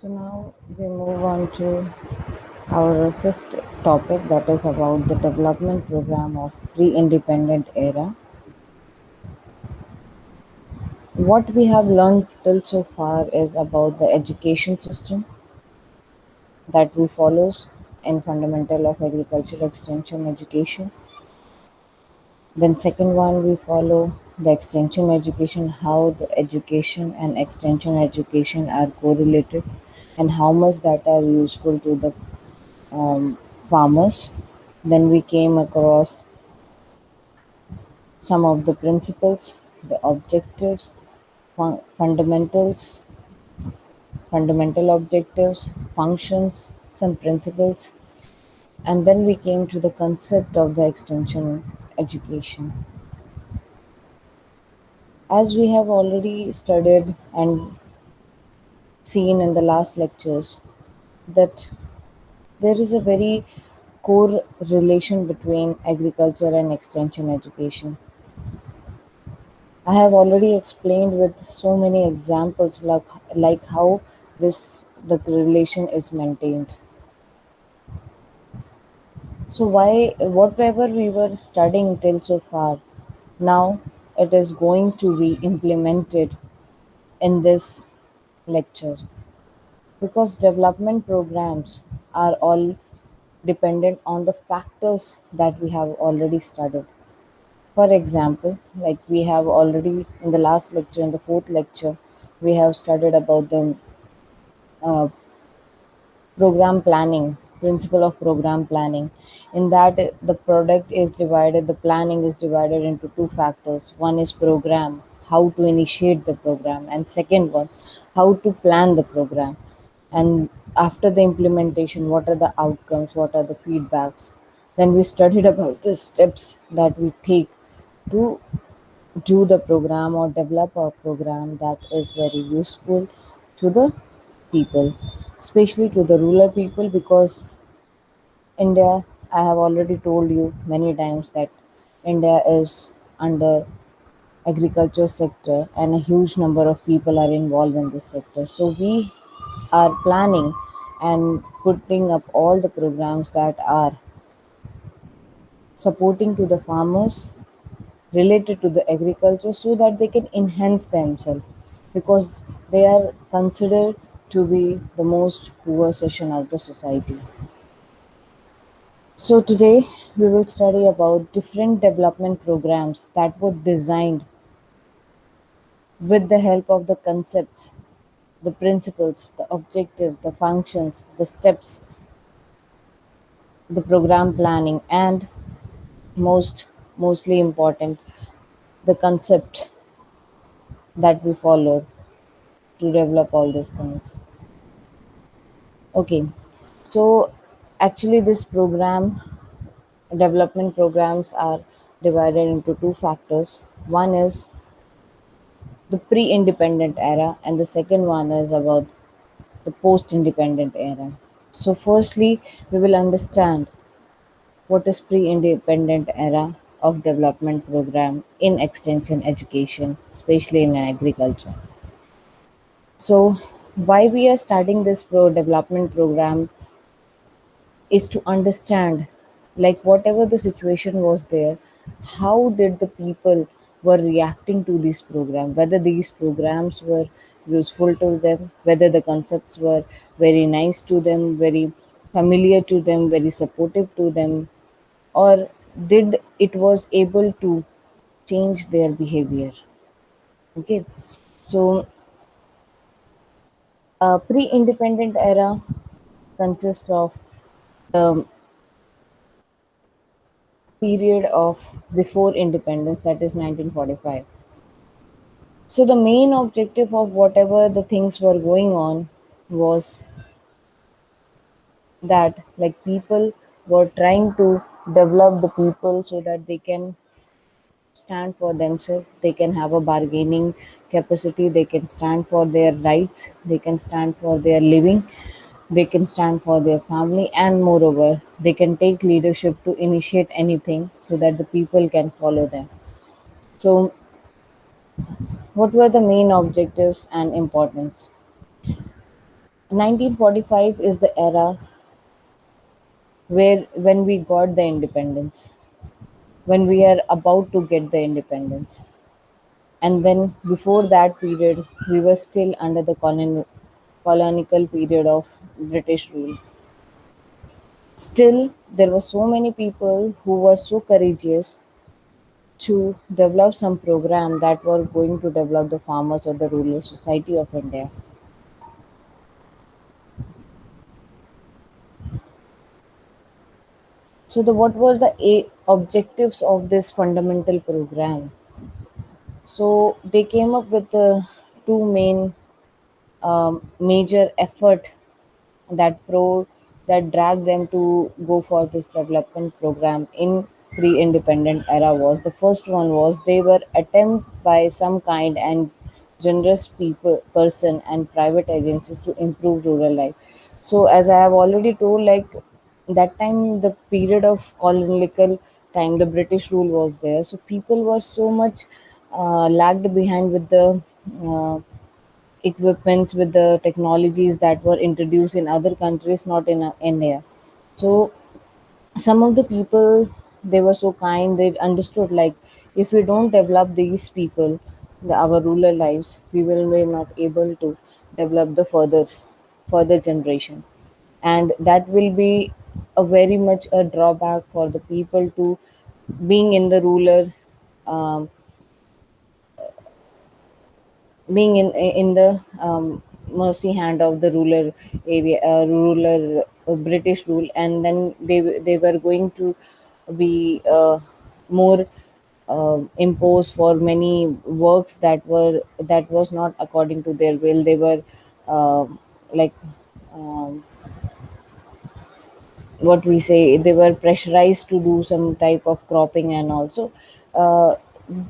So now we move on to our fifth topic, that is about the development program of pre-independent era. What we have learned till so far is about the education system that we follows in fundamental of agriculture extension education. Then second one we follow the extension education, how the education and extension education are correlated and how much that are useful to the farmers. Then we came across some of the principles, the objectives, fundamentals, fundamental objectives, functions, some principles, and then we came to the concept of the extension education. As we have already studied and seen in the last lectures, that there is a very core relation between agriculture and extension education. I have already explained with so many examples like how this the relation is maintained. So why whatever we were studying till so far, now it is going to be implemented in this lecture because development programs are all dependent on the factors that we have already studied. For example, like we have already in the last lecture, in the fourth lecture, we have studied about the uh, program planning, principle of program planning. In that, the product is divided, the planning is divided into two factors. One is program, how to initiate the program, and second one, how to plan the program. And after the implementation, what are the outcomes, what are the feedbacks. Then we studied about the steps that we take to do the program or develop a program that is very useful to the people, especially to the rural people, because India, I have already told you many times that India is under agriculture sector and a huge number of people are involved in this sector. So we are planning and putting up all the programs that are supporting to the farmers related to the agriculture so that they can enhance themselves because they are considered to be the most poor section of the society. So today we will study about different development programs that were designed with the help of the concepts, the principles, the objective, the functions, the steps, the program planning, and mostly important, the concept that we followed to develop all these things. Okay, so actually, this program development programs are divided into two factors. One is the pre-independent era, and the second one is about the post-independent era. So, firstly, we will understand what is pre-independent era of development program in extension education, especially in agriculture. So, why we are starting this pro development program is to understand, like whatever the situation was there, how did the people were reacting to this program, whether these programs were useful to them, whether the concepts were very nice to them, very familiar to them, very supportive to them, or did it was able to change their behavior. Okay, so a pre-independent era consists of the period of before independence, that is 1945. So the main objective of whatever the things were going on was that like people were trying to develop the people so that they can stand for themselves, they can have a bargaining capacity, they can stand for their rights, they can stand for their living, they can stand for their family, and moreover they can take leadership to initiate anything so that the people can follow them. So what were the main objectives and importance? 1945 is the era where when we got the independence, when we are about to get the independence. And then before that period, we were still under the colonial period of British rule. Still, there were so many people who were so courageous to develop some program that were going to develop the farmers or the rural society of India. So, what were the objectives of this fundamental program? So, they came up with the two main major effort that pro that dragged them to go for this development program in pre-independent era. Was the first one was they were attempt by some kind and generous people person and private agencies to improve rural life. So as I have already told, like that time, the period of colonial time, the British rule was there, so people were so much lagged behind with the uh, equipments, with the technologies that were introduced in other countries, not in India. So some of the people, they were so kind, they understood like if we don't develop these people, our rural lives, we will not able to develop the further generation, and that will be a very much a drawback for the people to being in the rural, um, being in the mercy hand of the ruler British rule, and then they were going to be more imposed for many works that was not according to their will. They were uh, like um, what we say, they were pressurized to do some type of cropping, and also uh,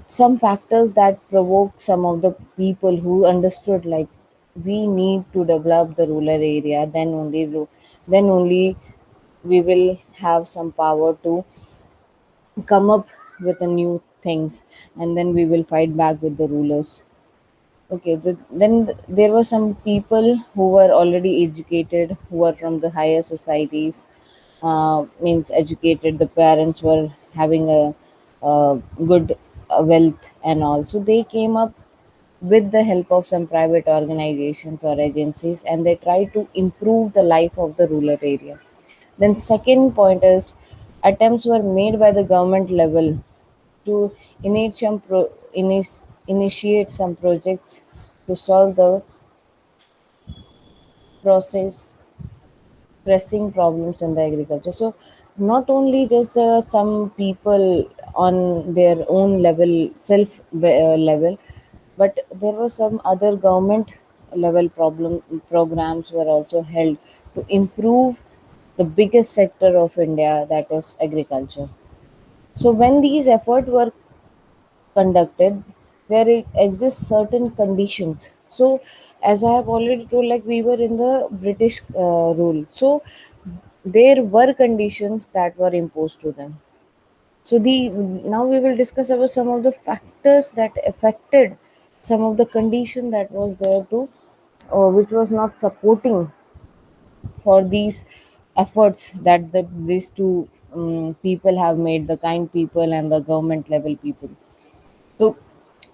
some factors that provoke some of the people who understood like we need to develop the rural area, then only we will have some power to come up with the new things, and then we will fight back with the rulers. Okay, there were some people who were already educated, who were from the higher societies, means educated. The parents were having a good wealth, and also they came up with the help of some private organizations or agencies, and they tried to improve the life of the rural area. Then second point is attempts were made by the government level to initiate some projects to solve the process pressing problems in the agriculture. So not only just some people on their own level, level, but there were some other government level programs were also held to improve the biggest sector of India, that is agriculture. So when these efforts were conducted, there exist certain conditions. So as I have already told, like we were in the British rule, so there were conditions that were imposed to them. So the now we will discuss about some of the factors that affected some of the condition that was there to which was not supporting for these efforts that these two people have made, the kind people and the government level people. So,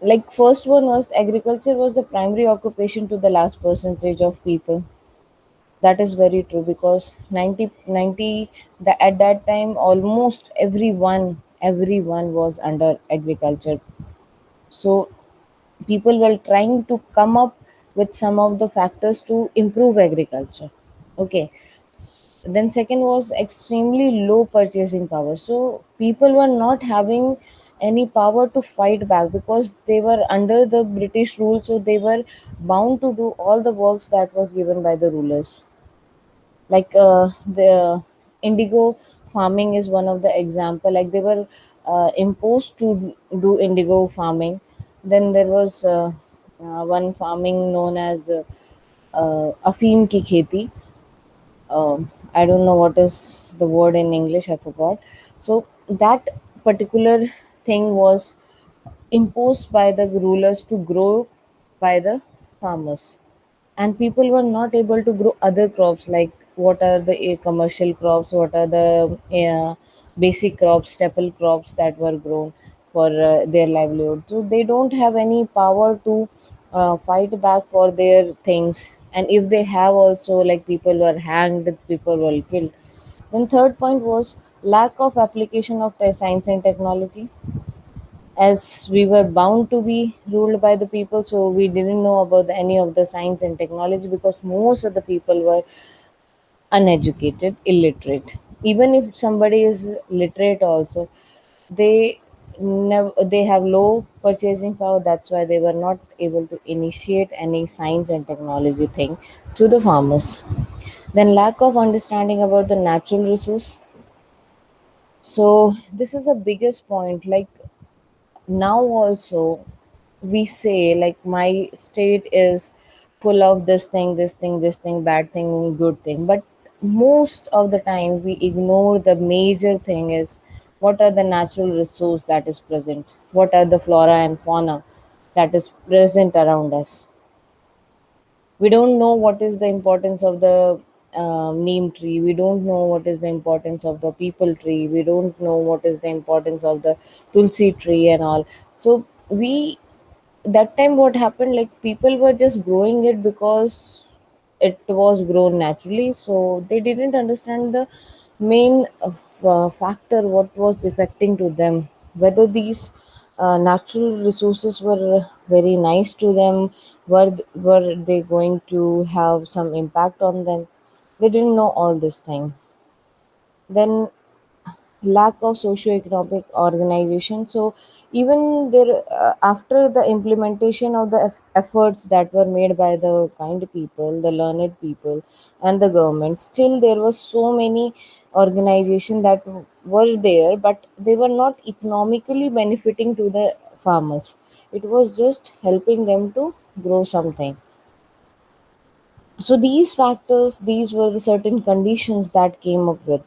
like first one was agriculture was the primary occupation to the last percentage of people. That is very true because 90 at that time almost everyone was under agriculture. So people were trying to come up with some of the factors to improve agriculture. Okay, then second was extremely low purchasing power, so people were not having any power to fight back because they were under the British rule, so they were bound to do all the works that was given by the rulers. Like the indigo farming is one of the example, like they were imposed to do indigo farming. Then there was one farming known as afim ki kheti. I don't know what is the word in English, I forgot. So that particular thing was imposed by the rulers to grow by the farmers. and people were not able to grow other crops, like what are the commercial crops, what are the basic crops, staple crops that were grown for their livelihood. So they don't have any power to fight back for their things, and if they have also, like, people were hanged, people were killed. Then third point was lack of application of science and technology, as we were bound to be ruled by the people, so we didn't know about any of the science and technology because most of the people were uneducated, illiterate. Even if somebody is literate also, they they have low purchasing power, that's why they were not able to initiate any science and technology thing to the farmers. Then lack of understanding about the natural resource. So this is the biggest point, like, now also we say, like, my state is full of this thing, bad thing, good thing, but most of the time we ignore the major thing is what are the natural resource that is present, what are the flora and fauna that is present around us. We don't know what is the importance of the neem tree, we don't know what is the importance of the people tree, we don't know what is the importance of the tulsi tree and all. So we, that time what happened, like, people were just growing it because it was grown naturally, so they didn't understand the main factor what was affecting to them, whether these natural resources were very nice to them, were they going to have some impact on them. They didn't know all this thing. Then lack of socio-economic organization. So even there, after the implementation of the efforts that were made by the kind people, the learned people, and the government, still there were so many organizations that were there, but they were not economically benefiting to the farmers. It was just helping them to grow something. So these factors, these were the certain conditions that came up with.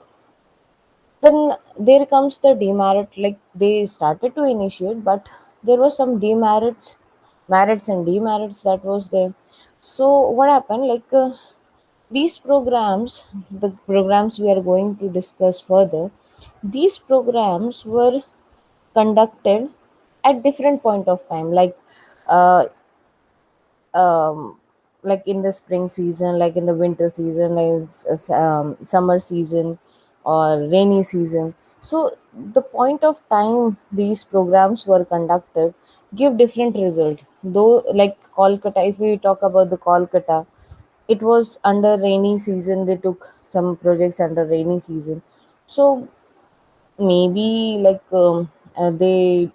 Then there comes the demerit, like they started to initiate, but there were some demerits, merits and demerits that was there. So what happened? Like, these programs, the programs we are going to discuss further, these programs were conducted at different point of time. Uh, like in the spring season, like in the winter season, like summer season or rainy season. So the point of time these programs were conducted give different result. Though, like Kolkata, if we talk about the Kolkata, it was under rainy season. They took some projects under rainy season. So maybe, like, they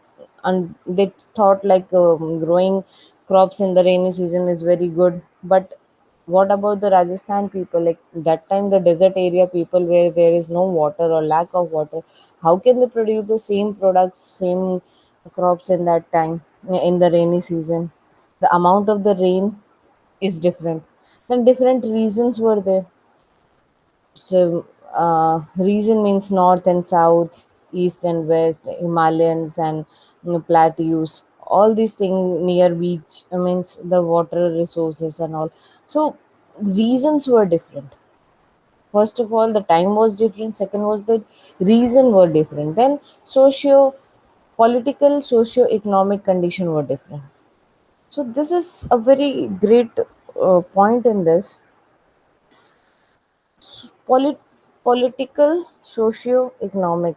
thought, like, growing crops in the rainy season is very good, but what about the Rajasthan people? Like, that time the desert area people, where there is no water or lack of water, how can they produce the same products, same crops in that time, in the rainy season? The amount of the rain is different. Then different reasons were there. So, region means north and south, east and west, Himalayans and, plateaus. All these things near beach, means the water resources and all. So, reasons were different. First of all, the time was different. Second was the reason were different. Then political, socio economic condition were different. So this is a very great point in this. Polit- Political, socio-economic.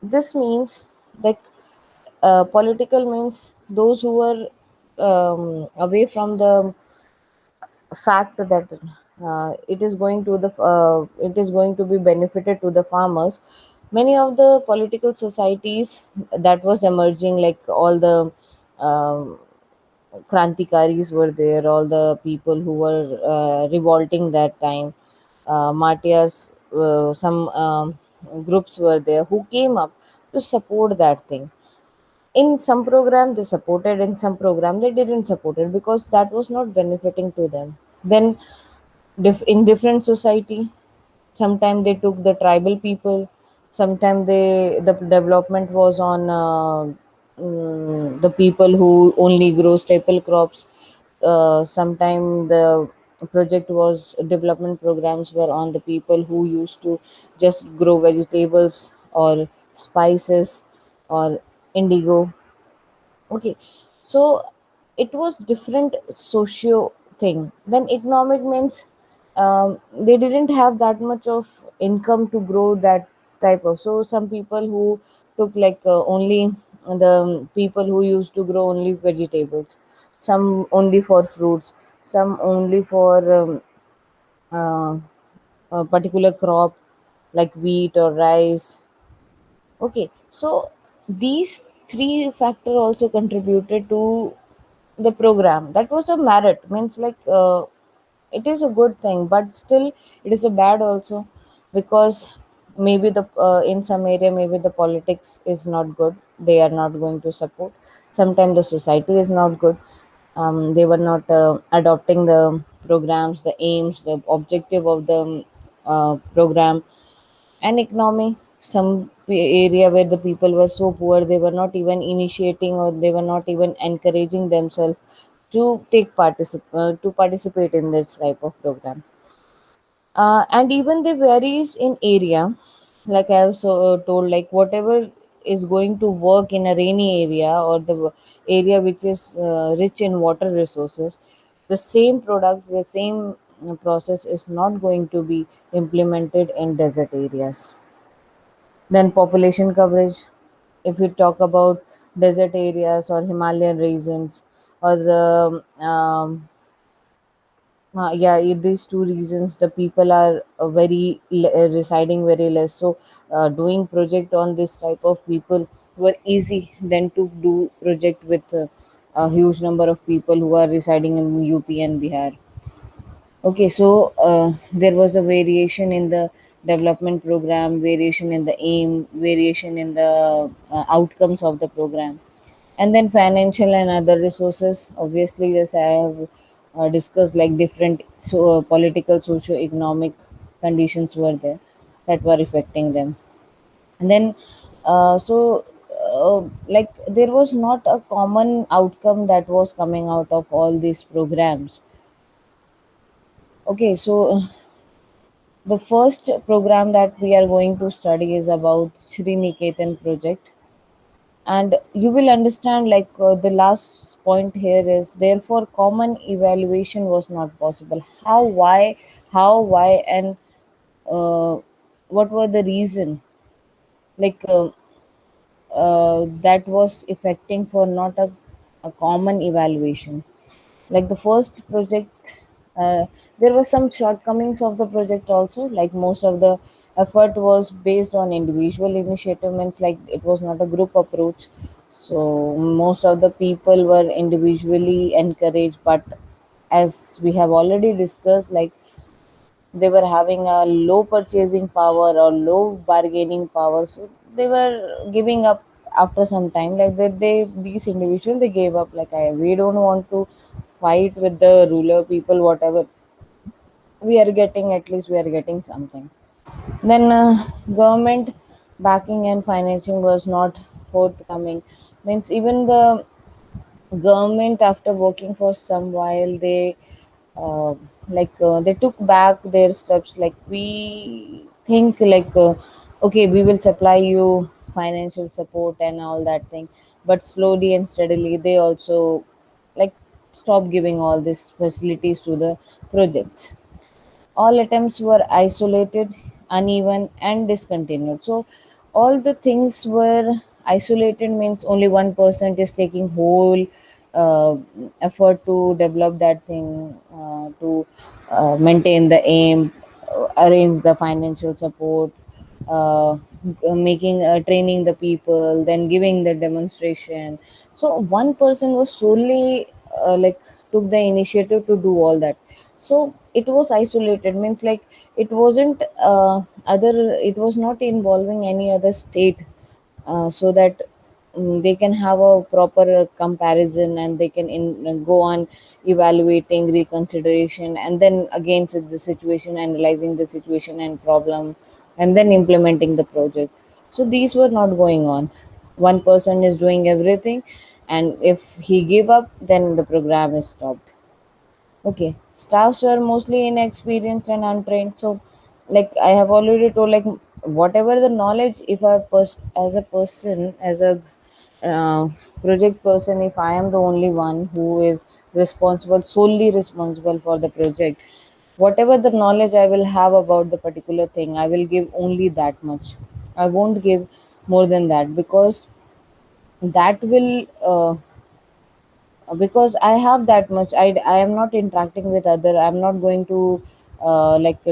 This means, like, political means those who are away from the fact that it is going to be benefited to the farmers. Many of the political societies that was emerging, like all the um, Krantikaris were there, all the people who were revolting that time, Martyrs, some groups were there who came up to support that thing. In some program they supported, in some program they didn't support it because that was not benefiting to them. Then in different society, sometimes they took the tribal people, sometimes the development was on the people who only grow staple crops. sometime the project was development programs were on the people who used to just grow vegetables or spices or indigo. Okay, so it was different socio thing. Then economic means they didn't have that much of income to grow that type of. So some people who took like only the people who used to grow only vegetables, some only for fruits, some only for uh, a particular crop like wheat or rice. Okay, so these three factor also contributed to the program. That was a merit, means like it is a good thing, but still it is a bad also, because maybe the in some area maybe the politics is not good. They are not going to support. Sometimes the society is not good. They were not adopting the programs, the aims, the objective of the program. And economy, some area where the people were so poor they were not even initiating or they were not even encouraging themselves to to participate in this type of program. And even they varies in area, like I was told, like whatever is going to work in a rainy area or the area which is rich in water resources, the same products, the same process is not going to be implemented in desert areas. Then population coverage. If we talk about desert areas or Himalayan regions or the yeah, these two reasons, the people are residing very less. So doing project on this type of people were easy than to do project with a huge number of people who are residing in UP and Bihar. Okay, so there was a variation in the development program, variation in the aim, variation in the outcomes of the program, and then financial and other resources. Obviously, yes, I have discussed like different political, socio-economic conditions were there that were affecting them, and then like there was not a common outcome that was coming out of all these programs. Okay, so the first program that we are going to study is about Sri Niketan project, and you will understand like the last point here is therefore common evaluation was not possible. How, why, and what were the reason, like that was affecting for not a common evaluation. Like the first project, there were some shortcomings of the project also, like most of the effort was based on individual initiative, means like it was not a group approach. So most of the people were individually encouraged, but as we have already discussed, like they were having a low purchasing power or low bargaining power, so they were giving up after some time. Like they these individuals, they gave up, like we don't want to fight with the ruler people. Whatever we are getting, at least we are getting something. Then government backing and financing was not forthcoming, means even the government, after working for some while, they they took back their steps. Like we think like okay, we will supply you financial support and all that thing, but slowly and steadily they also like stop giving all these facilities to the projects. All attempts were isolated, uneven, and discontinued. So all the things were isolated, means only 1% is taking whole uh, effort to develop that thing, to maintain the aim, arrange the financial support, making training the people, then giving the demonstration. So one person was solely like took the initiative to do all that. So it was isolated, means like it wasn't other, it was not involving any other state, so that they can have a proper comparison, and they can go on evaluating reconsideration, and then against the situation, analyzing the situation and problem, and then implementing the project. So these were not going on. One person is doing everything, and if he give up, then the program is stopped. Okay, staffs were mostly inexperienced and untrained. So, like I have already told, like whatever the knowledge, if as a person, as a uh, project person, if I am the only one who is responsible, solely responsible for the project, whatever the knowledge I will have about the particular thing, I will give only that much. I won't give more than that, because that will because I have that much. I am not interacting with other. I'm not going to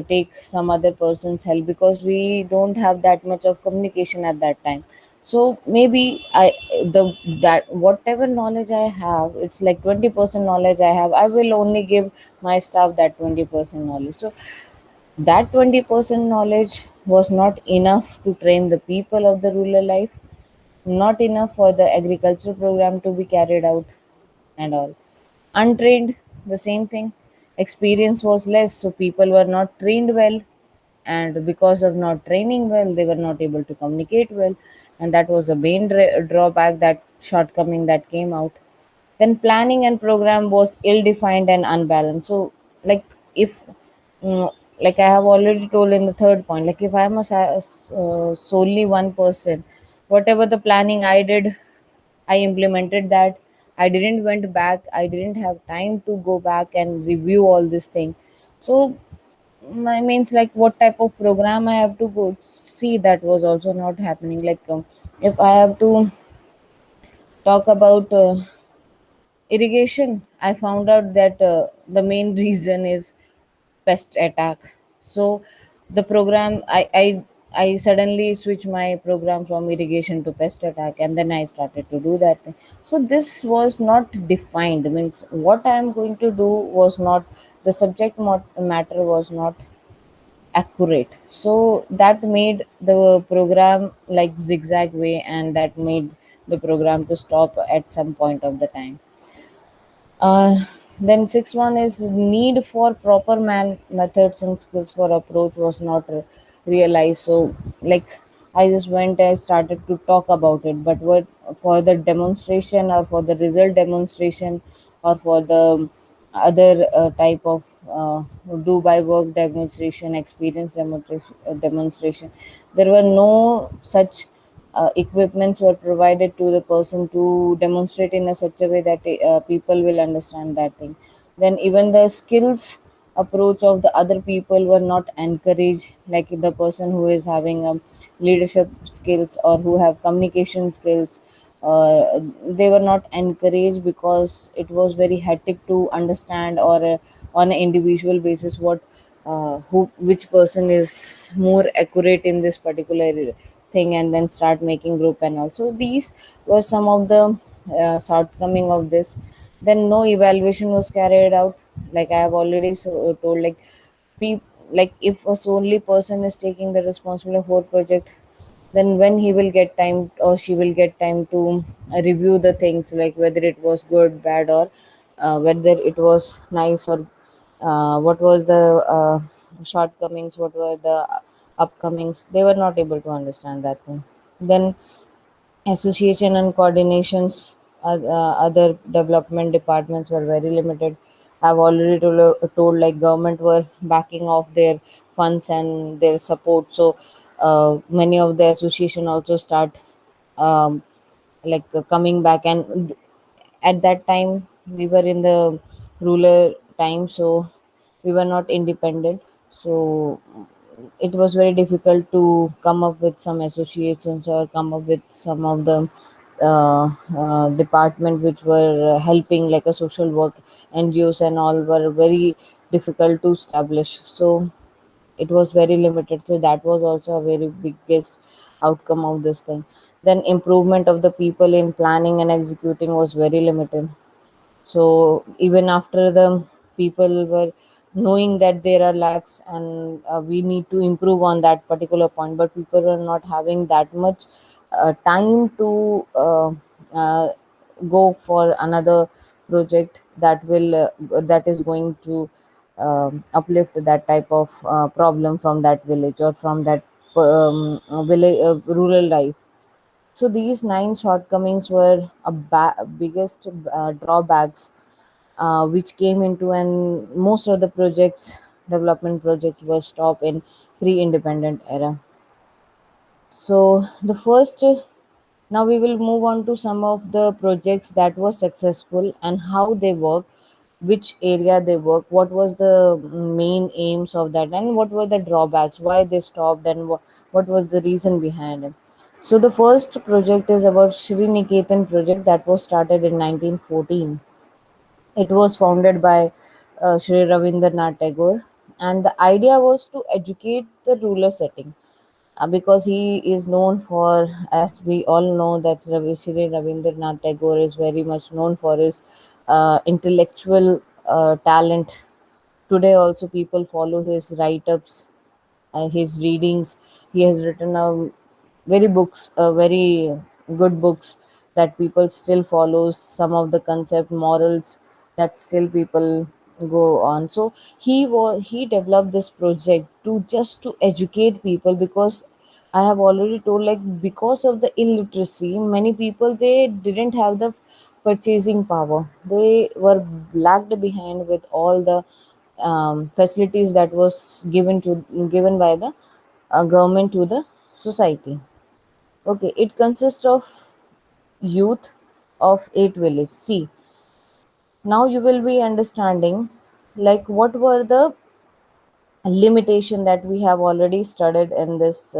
take some other person's help, because we don't have that much of communication at that time. So maybe the that whatever knowledge I have, it's like 20% knowledge I have. I will only give my staff that 20% knowledge. So that 20% knowledge was not enough to train the people of the rural life, not enough for the agriculture program to be carried out and all. Untrained, the same thing. Experience was less, so people were not trained well, and because of not training well, they were not able to communicate well, and that was a main drawback, that shortcoming that came out. Then planning and program was ill-defined and unbalanced. So, like if, mm, like I have already told in the third point, like if I am solely one person, whatever the planning I did, I implemented that. I didn't went back. I didn't have time to go back and review all this thing. So my means, like what type of program I have to go see, that was also not happening. Like if I have to talk about irrigation, I found out that the main reason is pest attack. So the program, I suddenly switched my program from irrigation to pest attack, and then I started to do that thing. So this was not defined. Means what I am going to do was not, the matter was not accurate. So that made the program like zigzag way, and that made the program to stop at some point of the time. Then sixth one is need for proper methods and skills for approach was not realized. So like I just went and started to talk about it, but what for the demonstration, or for the result demonstration, or for the other type of do by work demonstration, experience demonstration, there were no such equipments were provided to the person to demonstrate in a such a way that people will understand that thing. Then even the skills approach of the other people were not encouraged, like the person who is having leadership skills or who have communication skills, they were not encouraged, because it was very hectic to understand, or on an individual basis, what who which person is more accurate in this particular thing, and then start making group. And also these were some of the shortcoming of this. Then no evaluation was carried out, like I have already told, like pe- like if a solely person is taking the responsibility for project, then when he will get time, or she will get time to review the things, like whether it was good, bad, or whether it was nice, or what was the shortcomings, what were the upcomings, they were not able to understand that thing. Then association and coordinations, other development departments were very limited. I've already told, like government were backing off their funds and their support. So many of the association also start um, coming back. And at that time we were in the ruler time, so we were not independent. So it was very difficult to come up with some associations, or come up with some of the department which were helping, like a social work NGOs and all, were very difficult to establish. So it was very limited. So that was also a very biggest outcome of this thing. Then improvement of the people in planning and executing was very limited. So even after the people were knowing that there are lacks, and we need to improve on that particular point, but people were not having that much time to go for another project that will that is going to uplift that type of problem from that village, or from that village rural life. So these nine shortcomings were biggest drawbacks which came into, and most of the projects, development projects, were stopped in pre-independent era. So the first, now we will move on to some of the projects that were successful and how they work, which area they work, what was the main aims of that, and what were the drawbacks, why they stopped, and what was the reason behind it. So the first project is about Shri Niketan project that was started in 1914. It was founded by Sri Ravindranath Tagore, and the idea was to educate the ruler setting, because he is known for, as we all know, that Sri Ravindranath Tagore is very much known for his intellectual talent. Today, also, people follow his write ups, his readings. He has written very good books that people still follows. Some of the concept morals that still people go on. So he developed this project to just to educate people, because I have already told, like, because of the illiteracy, many people, they didn't have the purchasing power. They were lagged behind with all the facilities that was given by the government to the society. Okay, it consists of youth of 8 villages. See, now you will be understanding, like, what were the limitation that we have already studied in this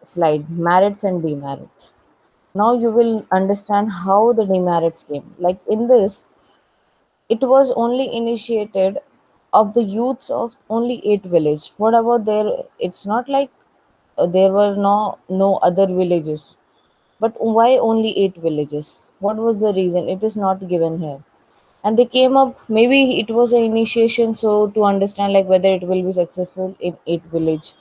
slide, merits and demerits. Now you will understand how the demerits came. Like in this, it was only initiated of the youths of only 8 villages. What about there? It's not like there were no other villages. But why only 8 villages? What was the reason? It is not given here. And they came up, maybe it was an initiation, so to understand like whether it will be successful in 8 village.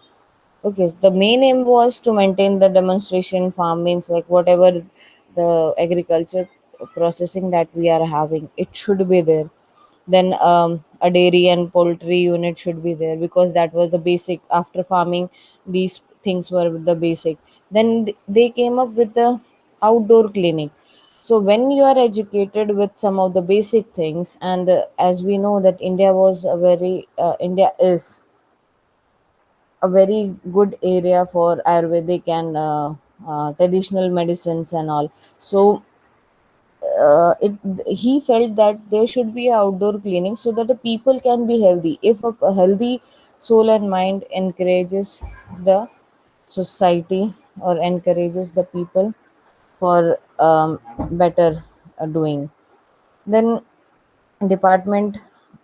Okay, so the main aim was to maintain the demonstration farm, means like whatever the agriculture processing that we are having, it should be there. Then a dairy and poultry unit should be there, because that was the basic. After farming, these things were the basic. Then they came up with the outdoor clinic. So when you are educated with some of the basic things, and as we know that India is a very good area for Ayurvedic and traditional medicines and all. So it he felt that there should be outdoor cleaning so that the people can be healthy. If a healthy soul and mind encourages the society or encourages the people for better doing, then department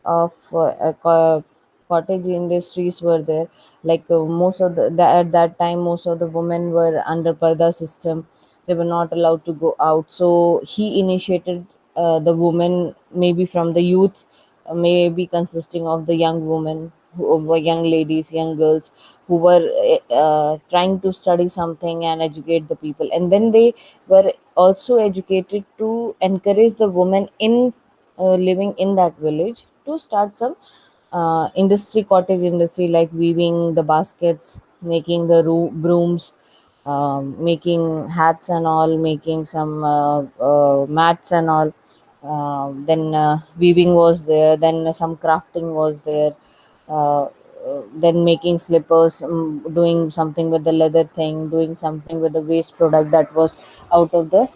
of cottage industries were there. Like at that time, most of the women were under parda system. They were not allowed to go out, so he initiated the women, maybe from the youth, maybe consisting of the young women who were young ladies, young girls, who were trying to study something and educate the people. And then they were also educated to encourage the women in living in that village to start some industry, cottage industry, like weaving the baskets, making the brooms, making hats and all, making some mats and all. Then weaving was there, then some crafting was there. Then making slippers, doing something with the leather thing, doing something with the waste product that was out of the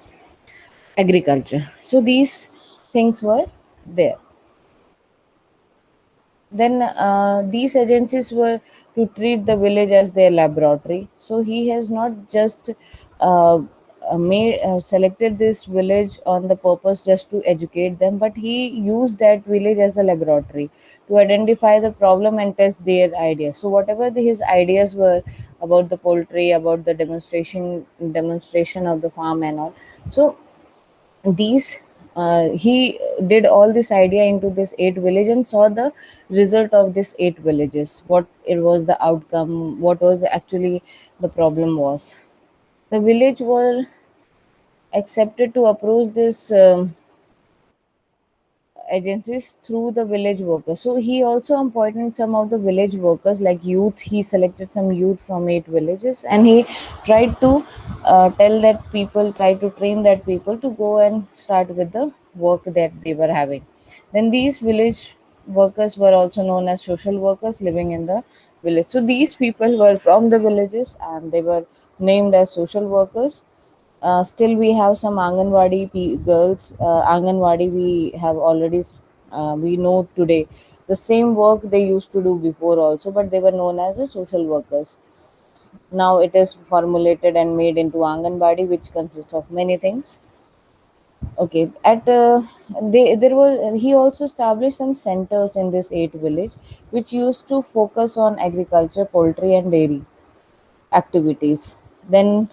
agriculture. So these things were there. Then these agencies were to treat the village as their laboratory. So he has not just uh, made selected this village on the purpose just to educate them, but he used that village as a laboratory to identify the problem and test their ideas. So whatever his ideas were about the poultry, about the demonstration of the farm and all. So these he did all this idea into this 8 village and saw the result of this 8 villages, what it was the outcome, what was actually the problem was. The village were accepted to approach this agencies through the village workers. So he also appointed some of the village workers like youth. He selected some youth from 8 villages, and he tried to tell that people, try to train that people to go and start with the work that they were having. Then these village workers were also known as social workers living in the village. So these people were from the villages and they were named as social workers. Still, we have some Anganwadi girls. Anganwadi, we have already, we know today. The same work they used to do before also, but they were known as the social workers. Now it is formulated and made into Anganwadi, which consists of many things. Okay, at there was he also established some centers in this eight village, which used to focus on agriculture, poultry, and dairy activities. Then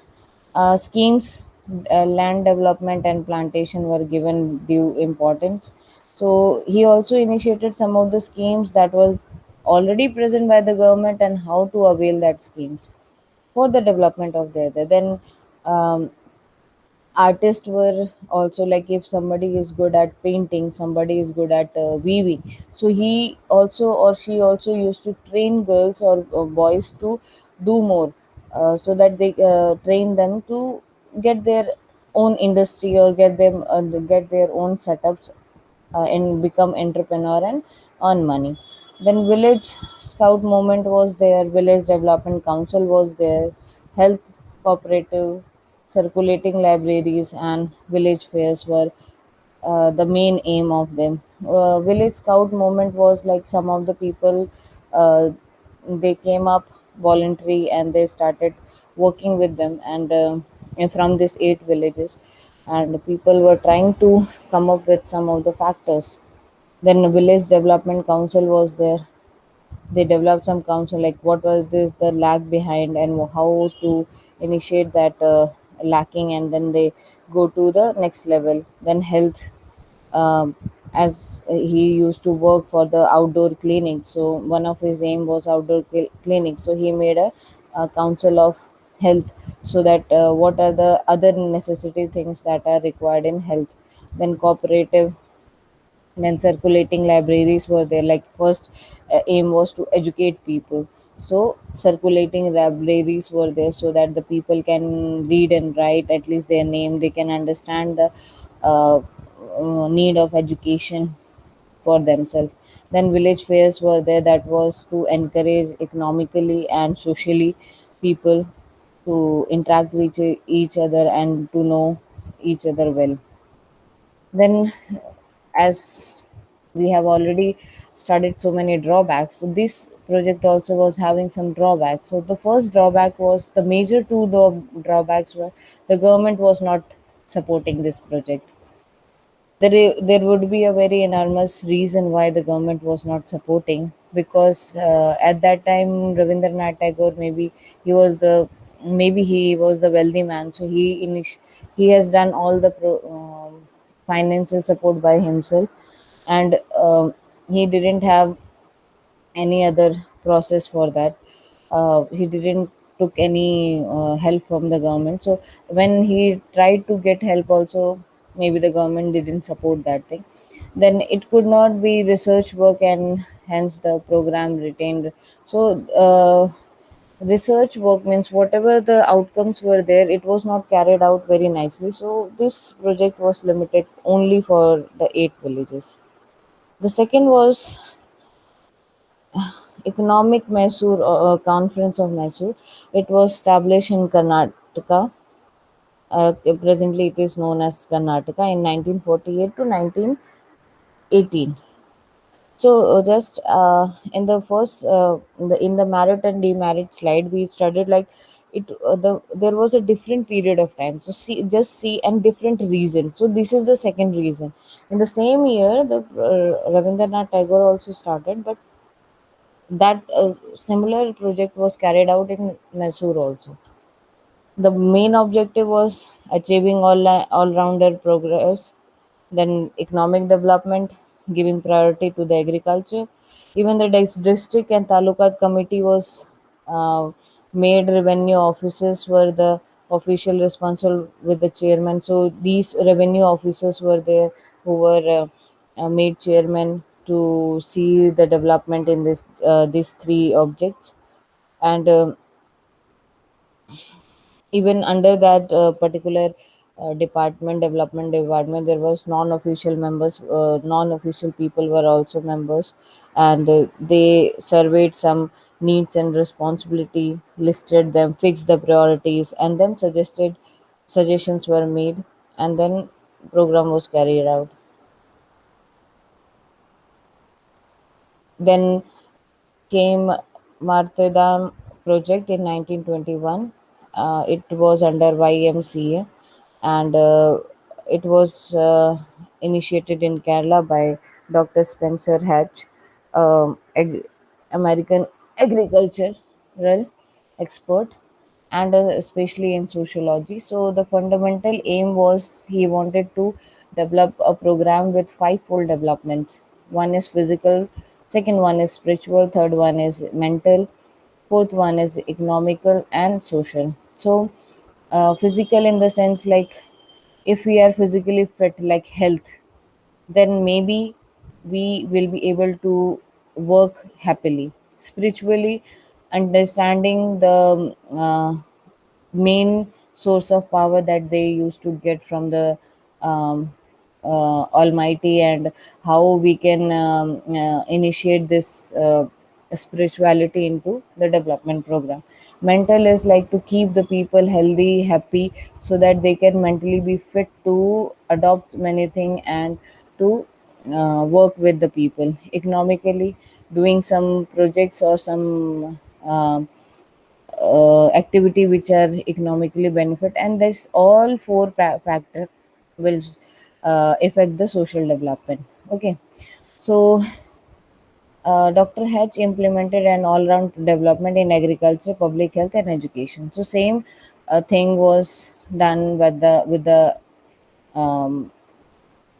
schemes, land development and plantation were given due importance. So he also initiated some of the schemes that were already present by the government and how to avail that schemes for the development of the other. Then um, artists were also like, if somebody is good at painting, somebody is good at weaving, so he also or she also used to train girls or boys to do more, so that they train them to get their own industry or get their own setups, and become entrepreneur and earn money. Then village scout movement was there, village development council was there, health cooperative, circulating libraries and village fairs were the main aim of them. Village scout movement was like some of the people, uh, they came up voluntary and they started working with them, and from these eight villages, and people were trying to come up with some of the factors. Then the village development council was there. They developed some council like what was this the lag behind and how to initiate that lacking, and then they go to the next level. Then health, um, as he used to work for the outdoor clinic, so one of his aim was outdoor clinic, so he made a council of health, so that what are the other necessity things that are required in health. Then cooperative, then circulating libraries were there, like first aim was to educate people, so circulating libraries were there so that the people can read and write at least their name, they can understand the uh, need of education for themselves. Then village fairs were there, that was to encourage economically and socially people to interact with each other and to know each other well. Then, as we have already studied so many drawbacks, so this project also was having some drawbacks. So the first drawback was, the major two drawbacks were, the government was not supporting this project. There would be a very enormous reason why the government was not supporting, because at that time Ravindranath Tagore, maybe he was the wealthy man, so he has done all the financial support by himself, and he didn't have any other process for that. He didn't took any help from the government. So when he tried to get help, also maybe the government didn't support that thing. Then it could not be research work, and hence the program retained. So research work means whatever the outcomes were there, it was not carried out very nicely. So this project was limited only for the eight villages. The second was Economic Mysore Conference of Mysore. It was established in Karnataka. Presently, it is known as Karnataka in 1948 to 1918. So, just in the first, in the merit and demerit slide, we studied like there was a different period of time. So, see, and different reason. So, this is the second reason. In the same year, the Rabindranath Tagore also started, but that similar project was carried out in Mysore also. The main objective was achieving all-rounder progress, then economic development, giving priority to the agriculture. Even the district and taluka committee was uh, made. Revenue officers were the official responsible with the chairman. So these revenue officers were there who were made chairman to see the development in these three objects, and even under that particular department, development department, there was non-official members, non-official people were also members, and they surveyed some needs and responsibility, listed them, fixed the priorities, and then suggestions were made, and then program was carried out. Then came Martyrdom project in 1921. It was under YMCA, and it was initiated in Kerala by Dr. Spencer Hatch, American agricultural expert, and especially in sociology. So the fundamental aim was he wanted to develop a program with five-fold developments. One is physical, second one is spiritual, third one is mental, fourth one is economical and social. So physical in the sense like if we are physically fit, like health, then maybe we will be able to work happily. Spiritually, understanding the main source of power that they used to get from the um, Almighty, and how we can initiate this spirituality into the development program. Mental is like to keep the people healthy, happy, so that they can mentally be fit to adopt many things and to work with the people. Economically, doing some projects or some activity which are economically benefit, and this all four factor will affect the social development. Okay, so Dr. Hatch implemented an all-round development in agriculture, public health, and education. So same thing was done with the um,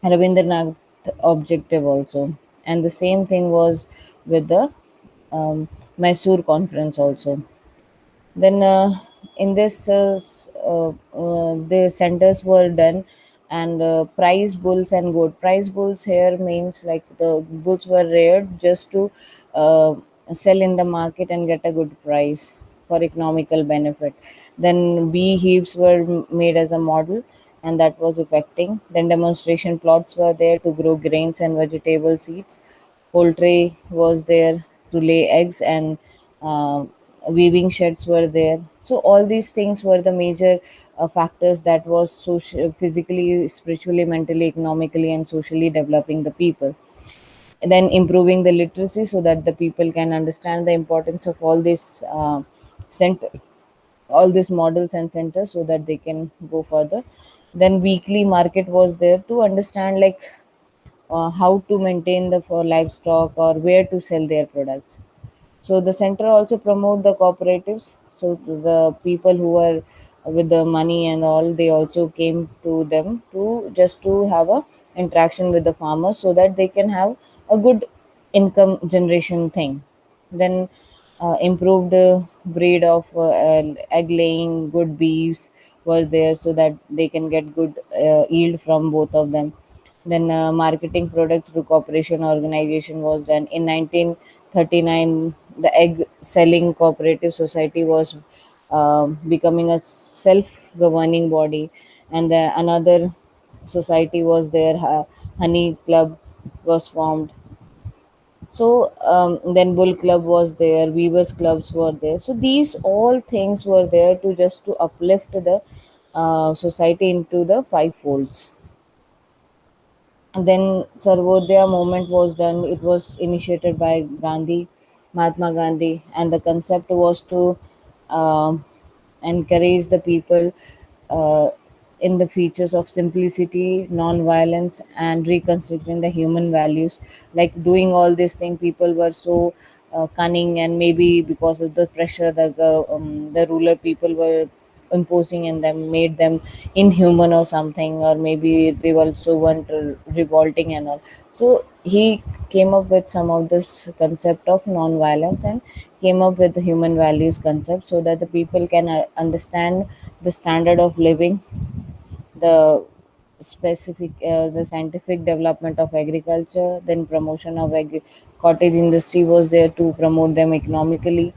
Rabindranath objective also, and the same thing was with the Mysore conference also. Then in this the centers were done, and prize bulls and goat. Prize bulls here means like the bulls were reared just to uh, sell in the market and get a good price for economical benefit. Then bee hives were made as a model, and that was affecting. Then demonstration plots were there to grow grains and vegetable seeds. Poultry was there to lay eggs, and uh, weaving sheds were there. So all these things were the major factors that was physically, spiritually, mentally, economically, and socially developing the people. Then improving the literacy so that the people can understand the importance of all these center, all these models and centers, so that they can go further. Then weekly market was there to understand like how to maintain the for livestock or where to sell their products. So the center also promote the cooperatives. So the people who are with the money and all, they also came to them to just to have a interaction with the farmers, so that they can have a good income generation thing. Then improved breed of egg laying, good bees were there, so that they can get good yield from both of them. Then marketing products through cooperation organization was done. In 1939, the egg selling cooperative society was becoming a self-governing body, and another society was there. Honey Club was formed. So then Bull Club was there, Weavers Clubs were there. So these all things were there to just to uplift the society into the five folds. And then Sarvodaya movement was done. It was initiated by Gandhi, Mahatma Gandhi, and the concept was to um, encourage the people uh, in the features of simplicity, non-violence, and reconstructing the human values. Like doing all these things, people were so cunning, and maybe because of the pressure that the ruler people were imposing in them made them inhuman or something, or maybe they also weren't revolting and all. So he came up with some of this concept of non-violence, and came up with the human values concept, so that the people can understand the standard of living, the the scientific development of agriculture. Then promotion of cottage industry was there to promote them economically.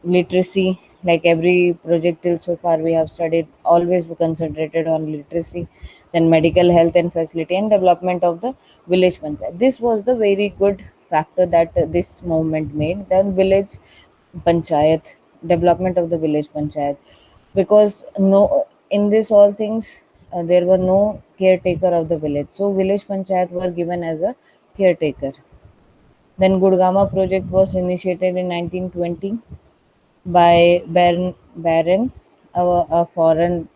Literacy, Like every project till so far we have studied, always we concentrated on literacy, then medical health and facility, and development of the village panchayat. This was the very good factor that this movement made. Then village panchayat, development of the village panchayat, because no, in this all things, there were no caretaker of the village, so village panchayat were given as a caretaker. Then Gurgama project was initiated in 1920 by Baron, a foreign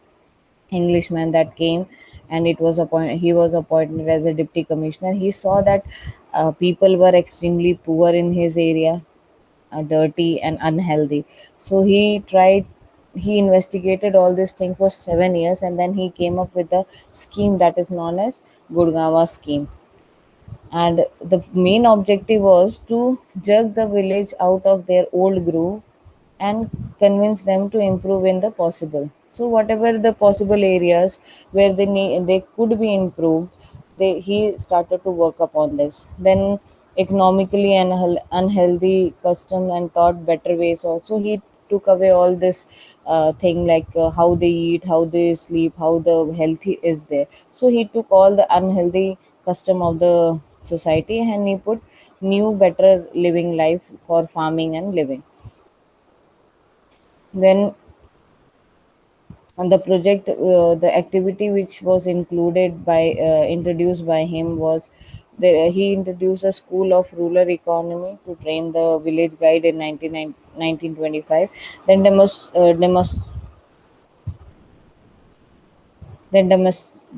Englishman that came, and he was appointed as a deputy commissioner. He saw that people were extremely poor in his area, dirty and unhealthy. So he investigated all this thing for 7 years, and then he came up with a scheme that is known as Gurgawa scheme. And the main objective was to jerk the village out of their old groove and convince them to improve in the possible. So whatever the possible areas where they could be improved, he started to work upon this. Then economically and unhealthy custom and taught better ways. Also, he took away all this thing, like how they eat, how they sleep, how the healthy is there. So he took all the unhealthy custom of the society, and he put new better living life for farming and living. Then on the project, the activity which was introduced by him was he introduced a school of rural economy to train the village guide in 1925. Then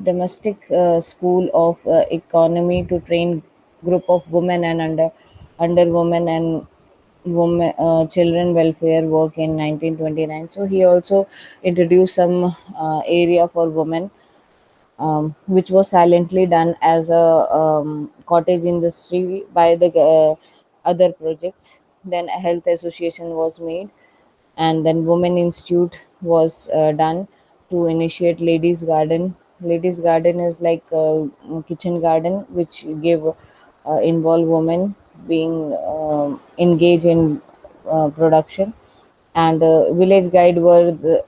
domestic school of economy to train group of women and under women and women children welfare work in 1929. So he also introduced some area for women, which was silently done as a cottage industry by the other projects. Then a health association was made, and then women institute was done to initiate ladies garden. Ladies garden is like a kitchen garden which give involve women being engaged in production. And village guide were the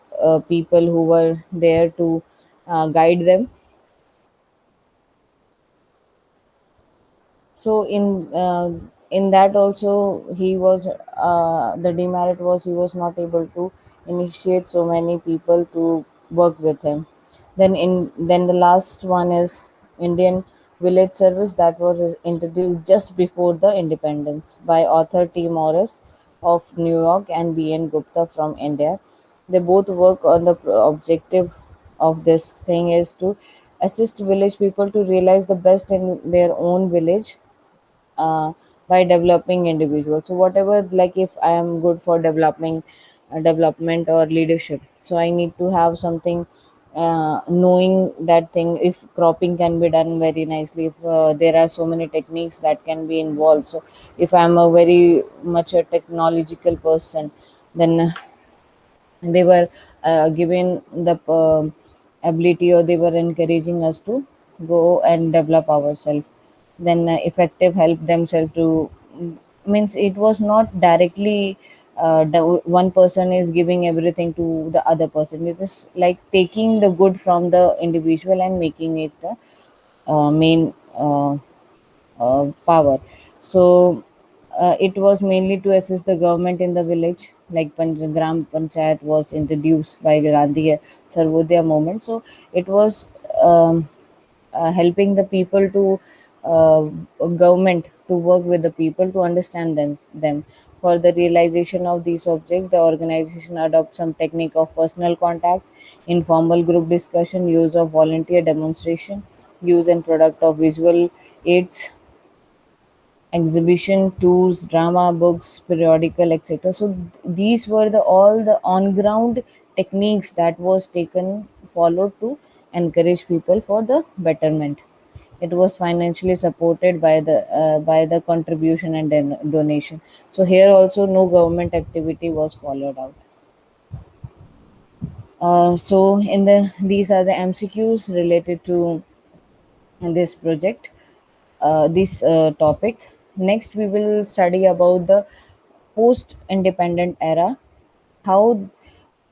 people who were there to guide them. So in that also, he was the demerit was he was not able to initiate so many people to work with him. Then the last one is Indian village service, that was introduced just before the independence by author T Morris of New York and BN Gupta from India. They both work on the objective of this thing is to assist village people to realize the best in their own village, uh, by developing individuals. So whatever, like if I am good for developing development or leadership, so I need to have something, knowing that thing, if cropping can be done very nicely, if there are so many techniques that can be involved. So if I'm a very much a technological person, then they were given the ability, or they were encouraging us to go and develop ourselves. Then effective help themselves to, means it was not directly one person is giving everything to the other person. It is like taking the good from the individual and making it the main power. So it was mainly to assist the government in the village, like Gram Panchayat was introduced by Gandhi Sarvodaya movement. So it was helping the people to uh, government to work with the people to understand them. For the realization of these objects, the organization adopts some technique of personal contact, informal group discussion, use of volunteer demonstration, use and product of visual aids, exhibition tours, drama books, periodical, etc. So these were the all the on ground techniques that was taken followed to encourage people for the betterment. It was financially supported by the contribution and donation. So here also no government activity was followed out. So in these are the MCQs related to this project, this topic. Next, we will study about the post-independent era. how,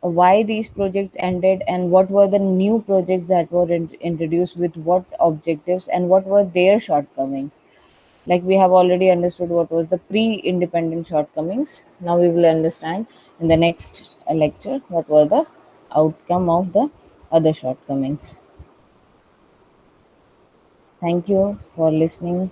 why these projects ended, and what were the new projects that were introduced with what objectives, and what were their shortcomings. Like we have already understood what was the pre-independent shortcomings. Now we will understand in the next lecture what were the outcome of the other shortcomings. Thank you for listening.